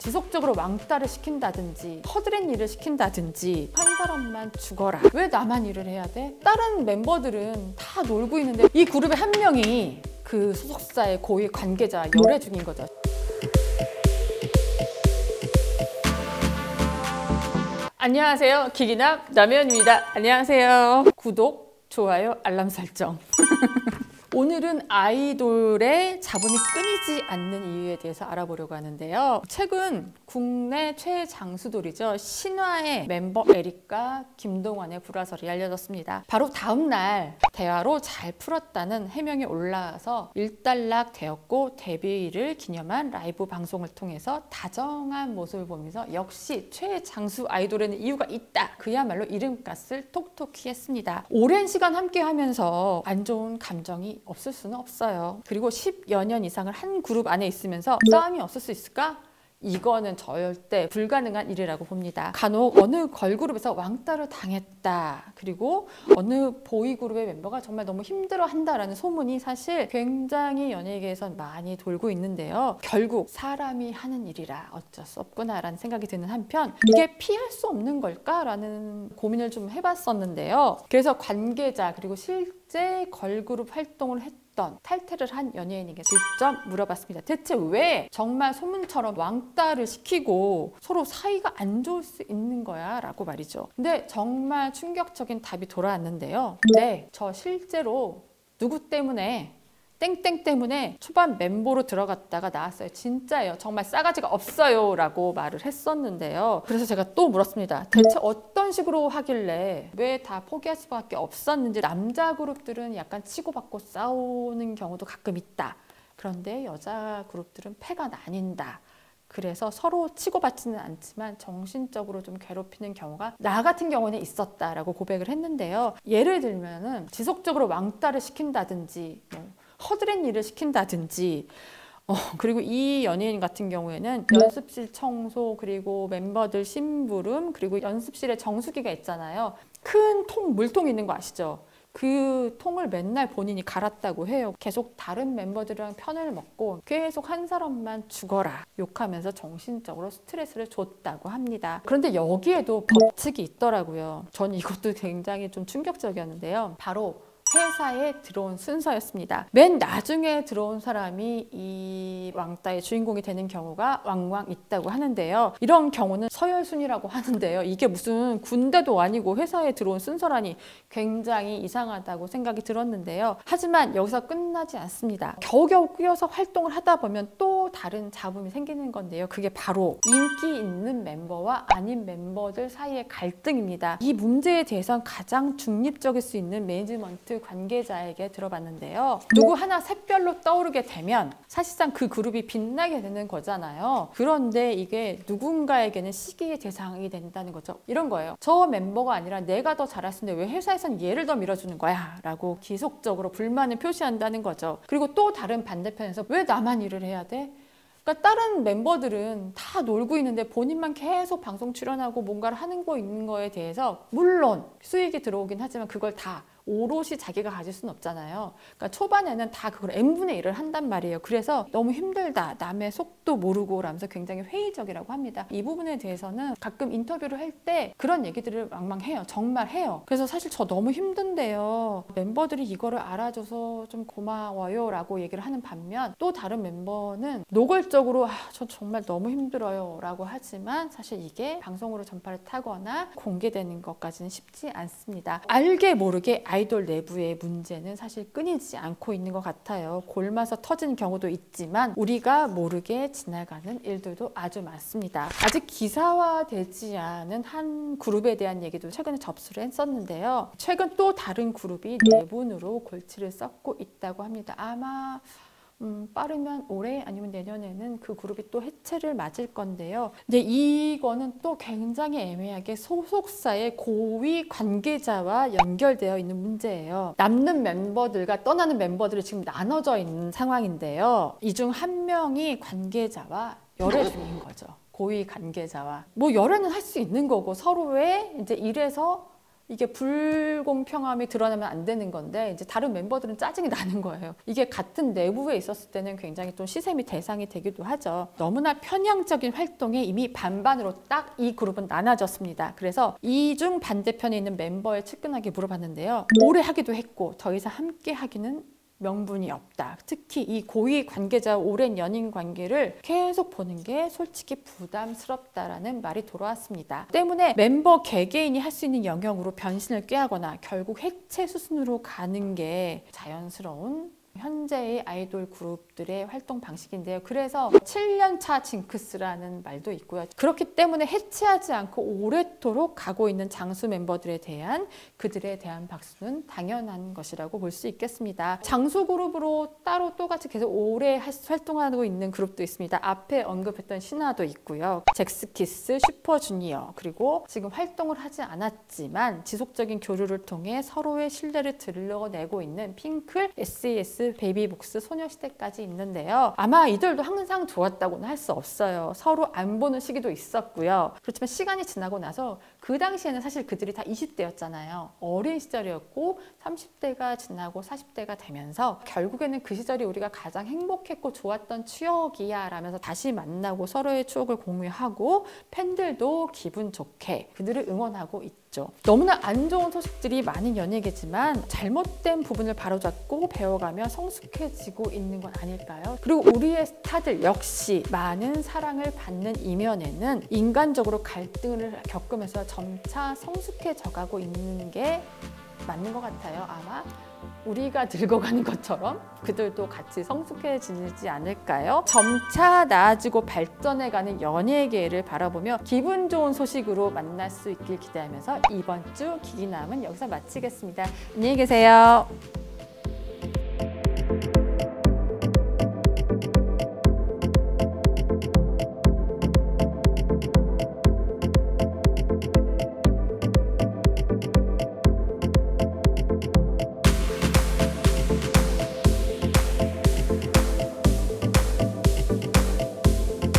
지속적으로 왕따를 시킨다든지 허드렛 일을 시킨다든지 한 사람만 죽어라. 왜 나만 일을 해야 돼? 다른 멤버들은 다 놀고 있는데 이 그룹의 한 명이 그 소속사의 고위 관계자 열애 중인 거죠. 안녕하세요. 기기남 남현입니다. 안녕하세요. 구독, 좋아요, 알람 설정. 오늘은 아이돌의 자본이 끊이지 않는 이유에 대해서 알아보려고 하는데요. 최근 국내 최장수돌이죠. 신화의 멤버 에릭과 김동완의 불화설이 알려졌습니다. 바로 다음 날 대화로 잘 풀었다는 해명이 올라와서 일단락 되었고, 데뷔를 기념한 라이브 방송을 통해서 다정한 모습을 보면서 역시 최장수 아이돌에는 이유가 있다. 그야말로 이름값을 톡톡히 했습니다. 오랜 시간 함께 하면서 안 좋은 감정이 없을 수는 없어요. 그리고 10여 년 이상을 한 그룹 안에 있으면서 싸움이 없을 수 있을까? 이거는 절대 불가능한 일이라고 봅니다. 간혹 어느 걸그룹에서 왕따를 당했다, 그리고 어느 보이그룹의 멤버가 정말 너무 힘들어한다라는 소문이 사실 굉장히 연예계에선 많이 돌고 있는데요. 결국 사람이 하는 일이라 어쩔 수 없구나라는 생각이 드는 한편, 이게 피할 수 없는 걸까라는 고민을 좀 해봤었는데요. 그래서 관계자 그리고 실제 걸그룹 활동을 했던 탈퇴를 한 연예인에게 직접 물어봤습니다. 대체 왜 정말 소문처럼 왕따를 시키고 서로 사이가 안 좋을 수 있는 거야? 라고 말이죠. 근데 정말 충격적인 답이 돌아왔는데요. 네, 저 실제로 누구 때문에 땡땡 때문에 초반 멤버로 들어갔다가 나왔어요. 진짜예요. 정말 싸가지가 없어요 라고 말을 했었는데요. 그래서 제가 또 물었습니다. 대체 어떤 식으로 하길래 왜 다 포기할 수밖에 없었는지. 남자 그룹들은 약간 치고받고 싸우는 경우도 가끔 있다. 그런데 여자 그룹들은 패가 나뉜다. 그래서 서로 치고받지는 않지만 정신적으로 좀 괴롭히는 경우가 나 같은 경우는 있었다라고 고백을 했는데요. 예를 들면은 지속적으로 왕따를 시킨다든지 허드렛 일을 시킨다든지, 그리고 이 연예인 같은 경우에는 연습실 청소, 그리고 멤버들 심부름, 그리고 연습실에 정수기가 있잖아요. 큰 물통이 있는 거 아시죠? 그 통을 맨날 본인이 갈았다고 해요. 계속 다른 멤버들이랑 편을 먹고 계속 한 사람만 죽어라 욕하면서 정신적으로 스트레스를 줬다고 합니다. 그런데 여기에도 법칙이 있더라고요. 전 이것도 굉장히 좀 충격적이었는데요. 바로 회사에 들어온 순서였습니다. 맨 나중에 들어온 사람이 이 왕따의 주인공이 되는 경우가 왕왕 있다고 하는데요. 이런 경우는 서열순위라고 하는데요. 이게 무슨 군대도 아니고 회사에 들어온 순서라니 굉장히 이상하다고 생각이 들었는데요. 하지만 여기서 끝나지 않습니다. 겨우겨우 끼어서 활동을 하다 보면 또 다른 잡음이 생기는 건데요. 그게 바로 인기 있는 멤버와 아닌 멤버들 사이의 갈등입니다. 이 문제에 대해서는 가장 중립적일 수 있는 매니지먼트 관계자에게 들어봤는데요. 누구 하나 샛별로 떠오르게 되면 사실상 그 그룹이 빛나게 되는 거잖아요. 그런데 이게 누군가에게는 시기의 대상이 된다는 거죠. 이런 거예요. 저 멤버가 아니라 내가 더 잘할 수 있는데 왜 회사에선 얘를 더 밀어주는 거야? 라고 지속적으로 불만을 표시한다는 거죠. 그리고 또 다른 반대편에서 왜 나만 일을 해야 돼? 그러니까 다른 멤버들은 다 놀고 있는데 본인만 계속 방송 출연하고 뭔가를 하는 거 있는 거에 대해서 물론 수익이 들어오긴 하지만 그걸 다 오롯이 자기가 가질 수는 없잖아요. 그러니까 초반에는 다 그걸 n분의 1을 한단 말이에요. 그래서 너무 힘들다, 남의 속도 모르고 라면서 굉장히 회의적이라고 합니다. 이 부분에 대해서는 가끔 인터뷰를 할 때 그런 얘기들을 막막 해요. 정말 해요. 그래서 사실 저 너무 힘든데요, 멤버들이 이거를 알아줘서 좀 고마워요 라고 얘기를 하는 반면, 또 다른 멤버는 노골적으로 저 정말 너무 힘들어요 라고 하지만 사실 이게 방송으로 전파를 타거나 공개되는 것까지는 쉽지 않습니다. 알게 모르게 아이돌 내부의 문제는 사실 끊이지 않고 있는 것 같아요. 골마서 터지는 경우도 있지만 우리가 모르게 지나가는 일들도 아주 많습니다. 아직 기사화되지 않은 한 그룹에 대한 얘기도 최근에 접수를 했었는데요. 최근 또 다른 그룹이 내분으로 골치를 썩고 있다고 합니다. 아마 빠르면 올해 아니면 내년에는 그 그룹이 또 해체를 맞을 건데요. 근데 이거는 또 굉장히 애매하게 소속사의 고위 관계자와 연결되어 있는 문제예요. 남는 멤버들과 떠나는 멤버들이 지금 나눠져 있는 상황인데요. 이 중 한 명이 관계자와 열애 중인 거죠. 고위 관계자와. 뭐 열애는 할 수 있는 거고 서로의 이제 일에서 이게 불공평함이 드러나면 안 되는 건데 이제 다른 멤버들은 짜증이 나는 거예요. 이게 같은 내부에 있었을 때는 굉장히 좀 시샘이 대상이 되기도 하죠. 너무나 편향적인 활동에 이미 반반으로 딱 이 그룹은 나눠졌습니다. 그래서 이중 반대편에 있는 멤버에 측근하게 물어봤는데요. 오래 하기도 했고 더 이상 함께 하기는 명분이 없다. 특히 이 고위 관계자와 오랜 연인 관계를 계속 보는 게 솔직히 부담스럽다라는 말이 돌아왔습니다. 때문에 멤버 개개인이 할 수 있는 영역으로 변신을 꾀하거나 결국 해체 수순으로 가는 게 자연스러운 현재의 아이돌 그룹들의 활동 방식인데요. 그래서 7년차 징크스라는 말도 있고요. 그렇기 때문에 해체하지 않고 오랫도록 가고 있는 장수 멤버들에 대한 그들에 대한 박수는 당연한 것이라고 볼 수 있겠습니다. 장수 그룹으로 따로 똑같이 계속 오래 활동하고 있는 그룹도 있습니다. 앞에 언급했던 신화도 있고요. 잭스키스, 슈퍼주니어, 그리고 지금 활동을 하지 않았지만 지속적인 교류를 통해 서로의 신뢰를 드러내고 있는 핑클, SES, 베이비복스, 소녀시대까지 있는데요. 아마 이들도 항상 좋았다고는 할 수 없어요. 서로 안 보는 시기도 있었고요. 그렇지만 시간이 지나고 나서 그 당시에는 사실 그들이 다 20대였잖아요. 어린 시절이었고 30대가 지나고 40대가 되면서 결국에는 그 시절이 우리가 가장 행복했고 좋았던 추억이야 라면서 다시 만나고 서로의 추억을 공유하고 팬들도 기분 좋게 그들을 응원하고 있죠. 너무나 안 좋은 소식들이 많은 연예계지만 잘못된 부분을 바로잡고 배워가며 성숙해지고 있는 건 아닐까요? 그리고 우리의 스타들 역시 많은 사랑을 받는 이면에는 인간적으로 갈등을 겪으면서 점차 성숙해져가고 있는 게 맞는 것 같아요. 아마 우리가 늙어가는 것처럼 그들도 같이 성숙해지지 않을까요? 점차 나아지고 발전해가는 연예계를 바라보며 기분 좋은 소식으로 만날 수 있길 기대하면서 이번 주 기기남은 여기서 마치겠습니다. 안녕히 계세요.